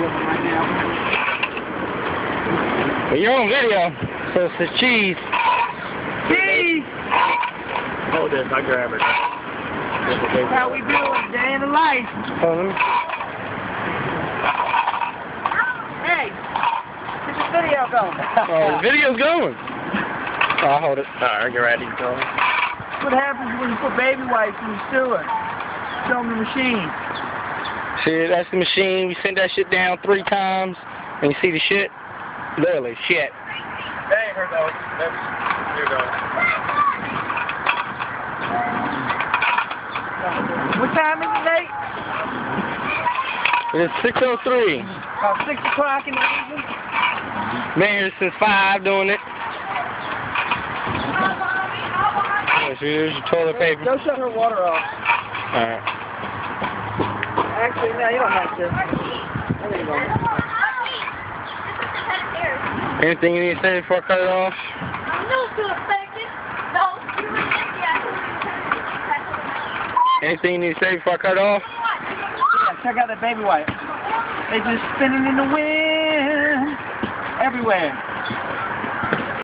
with them right now. Well, you're on video, so it's the cheese. Cheese! Hold this, I'll grab her. That's how we do it, day in the life. Hold on. Hey, get the video going. Oh, the video's going. I'll hold it. Alright, get ready to go. What happens when you put baby wipes in the sewer? Show them the machine. See, that's the machine. We send that shit down 3 times, and you see the shit? Literally, shit. Hey, here goes. Here goes. What time is it, Nate? It's 6:03. About 6 o'clock in the evening. Been here since 5 doing it. Yeah, see, there's your toilet paper. Go shut her water off. Alright. Actually, no, you don't have to. There you go. Anything you need to say before I cut it off? Anything you need to say before I cut it off? Yeah, check out that baby wipe. They just spinning in the wind everywhere.